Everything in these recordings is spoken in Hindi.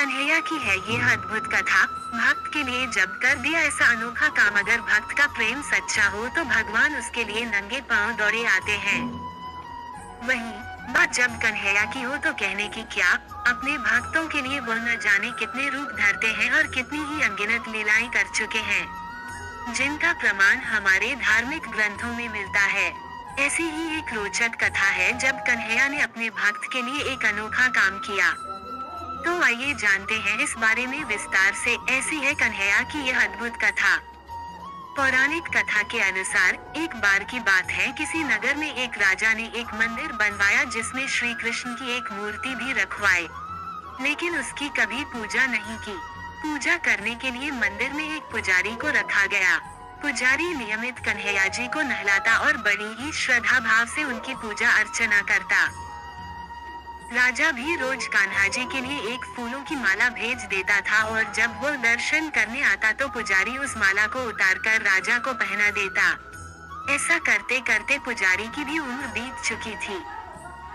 कन्हैया की है ये अद्भुत कथा। भक्त के लिए जब कर दिया ऐसा अनोखा काम, अगर भक्त का प्रेम सच्चा हो तो भगवान उसके लिए नंगे पांव दौड़े आते हैं। वहीं बात जब कन्हैया की हो तो कहने की क्या, अपने भक्तों के लिए वो न जाने कितने रूप धरते हैं और कितनी ही अनगिनत लीलाएं कर चुके हैं, जिनका प्रमाण हमारे धार्मिक ग्रंथों में मिलता है। ऐसी ही एक रोचक कथा है जब कन्हैया ने अपने भक्त के लिए एक अनोखा काम किया। तो आइए जानते हैं इस बारे में विस्तार से। ऐसी है कन्हैया की यह अद्भुत कथा। पौराणिक कथा के अनुसार एक बार की बात है, किसी नगर में एक राजा ने एक मंदिर बनवाया जिसमें श्री कृष्ण की एक मूर्ति भी रखवाई, लेकिन उसकी कभी पूजा नहीं की। पूजा करने के लिए मंदिर में एक पुजारी को रखा गया। पुजारी नियमित कन्हैया जी को नहलाता और बड़ी ही श्रद्धा भाव से उनकी पूजा अर्चना करता। राजा भी रोज कान्हा जी के लिए एक फूलों की माला भेज देता था और जब वो दर्शन करने आता तो पुजारी उस माला को उतारकर राजा को पहना देता। ऐसा करते करते पुजारी की भी उम्र बीत चुकी थी।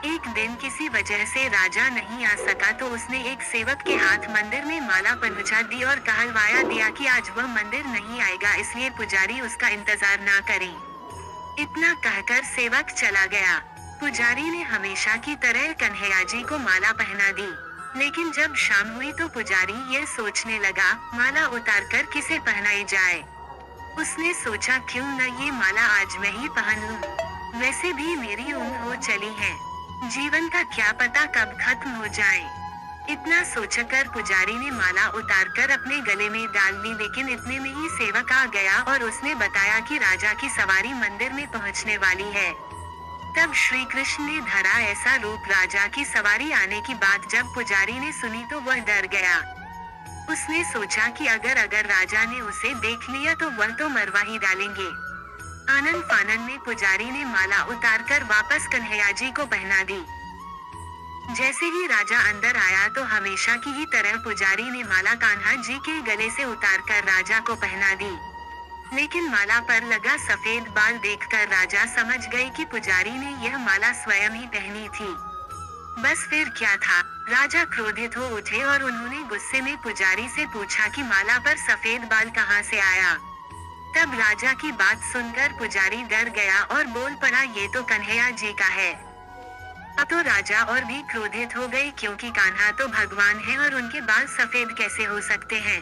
एक दिन किसी वजह से राजा नहीं आ सका तो उसने एक सेवक के हाथ मंदिर में माला पहुंचा दी और कहलवाया दिया कि आज वह मंदिर नहीं आएगा, इसलिए पुजारी उसका इंतजार ना करे। इतना कहकर सेवक चला गया। पुजारी ने हमेशा की तरह कन्हैया जी को माला पहना दी, लेकिन जब शाम हुई तो पुजारी ये सोचने लगा, माला उतारकर किसे पहनाई जाए। उसने सोचा क्यों न ये माला आज मैं ही पहन लूं। वैसे भी मेरी उम्र हो चली है, जीवन का क्या पता कब खत्म हो जाए। इतना सोचकर पुजारी ने माला उतारकर अपने गले में डाल ली, लेकिन इतने में ही सेवक आ गया और उसने बताया कि राजा की सवारी मंदिर में पहुंचने वाली है। तब श्री कृष्ण ने धरा ऐसा रूप। राजा की सवारी आने की बात जब पुजारी ने सुनी तो वह डर गया। उसने सोचा कि अगर राजा ने उसे देख लिया तो वह तो मरवा ही डालेंगे। आनन फानन में पुजारी ने माला उतारकर वापस कन्हैया जी को पहना दी। जैसे ही राजा अंदर आया तो हमेशा की ही तरह पुजारी ने माला कान्हा जी के गले से उतारकर राजा को पहना दी, लेकिन माला पर लगा सफेद बाल देखकर राजा समझ गए कि पुजारी ने यह माला स्वयं ही पहनी थी। बस फिर क्या था, राजा क्रोधित हो उठे और उन्होंने गुस्से में पुजारी से पूछा कि माला पर सफेद बाल कहां से आया। तब राजा की बात सुनकर पुजारी डर गया और बोल पड़ा, ये तो कन्हैया जी का है। अब तो राजा और भी क्रोधित हो गए, क्योंकि कान्हा तो भगवान है और उनके बाल सफेद कैसे हो सकते हैं।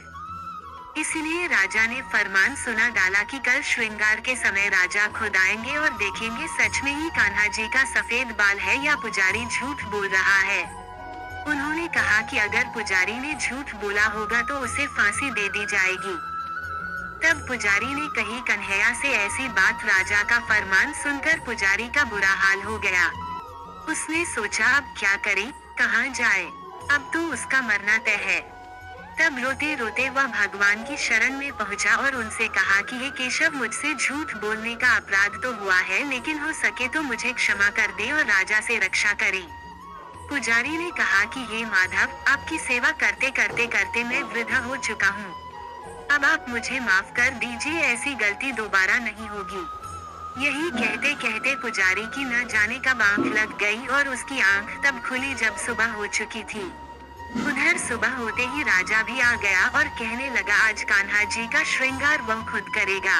इसलिए राजा ने फरमान सुना डाला कि कल श्रृंगार के समय राजा खुद आएंगे और देखेंगे सच में ही कान्हा जी का सफेद बाल है या पुजारी झूठ बोल रहा है। उन्होंने कहा कि अगर पुजारी ने झूठ बोला होगा तो उसे फांसी दे दी जाएगी। तब पुजारी ने कही कन्हैया से ऐसी बात। राजा का फरमान सुनकर पुजारी का बुरा हाल हो गया। उसने सोचा अब क्या करे, कहाँ जाए, अब तो उसका मरना तय है। तब रोते रोते वह भगवान की शरण में पहुंचा और उनसे कहा कि हे केशव, मुझसे झूठ बोलने का अपराध तो हुआ है, लेकिन हो सके तो मुझे क्षमा कर दे और राजा से रक्षा करे। पुजारी ने कहा कि हे माधव, आपकी सेवा करते करते करते मैं वृद्ध हो चुका हूँ, अब आप मुझे माफ कर दीजिए, ऐसी गलती दोबारा नहीं होगी। यही कहते कहते पुजारी की न जाने कब आंख लग गई और उसकी आंख तब खुली जब सुबह हो चुकी थी। उधर सुबह होते ही राजा भी आ गया और कहने लगा, आज कान्हा जी का श्रृंगार वह खुद करेगा।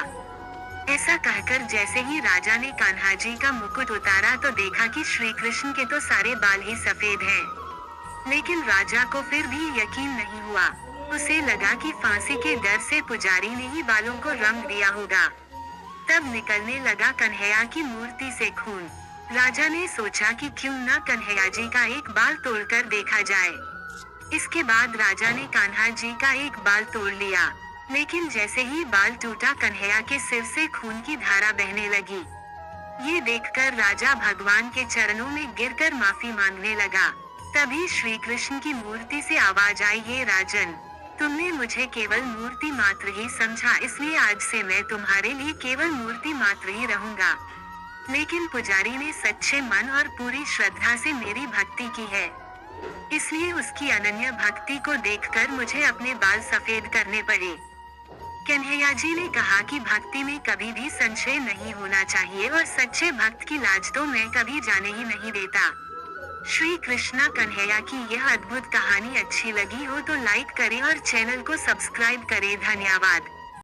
ऐसा कहकर जैसे ही राजा ने कान्हा जी का मुकुट उतारा तो देखा कि श्री कृष्ण के तो सारे बाल ही सफेद हैं। लेकिन राजा को फिर भी यकीन नहीं हुआ। उसे लगा कि फांसी के डर से पुजारी ने ही बालों को रंग दिया होगा। तब निकलने लगा कन्हैया की मूर्ति से खून। राजा ने सोचा कि क्यों न कन्हैया जी का एक बाल तोड़कर देखा जाए। इसके बाद राजा ने कान्हा जी का एक बाल तोड़ लिया, लेकिन जैसे ही बाल टूटा कन्हैया के सिर से खून की धारा बहने लगी। ये देखकर राजा भगवान के चरणों में गिरकर माफी मांगने लगा। तभी श्री कृष्ण की मूर्ति से आवाज आई, हे राजन, तुमने मुझे केवल मूर्ति मात्र ही समझा, इसलिए आज से मैं तुम्हारे लिए केवल मूर्ति मात्र ही रहूंगा। लेकिन पुजारी ने सच्चे मन और पूरी श्रद्धा से मेरी भक्ति की है, इसलिए उसकी अनन्य भक्ति को देखकर मुझे अपने बाल सफेद करने पड़े। कन्हैया जी ने कहा कि भक्ति में कभी भी संशय नहीं होना चाहिए और सच्चे भक्त की लाज तो मैं कभी जाने ही नहीं देता। श्री कृष्णा कन्हैया की यह अद्भुत कहानी अच्छी लगी हो तो लाइक करें और चैनल को सब्सक्राइब करें। धन्यवाद।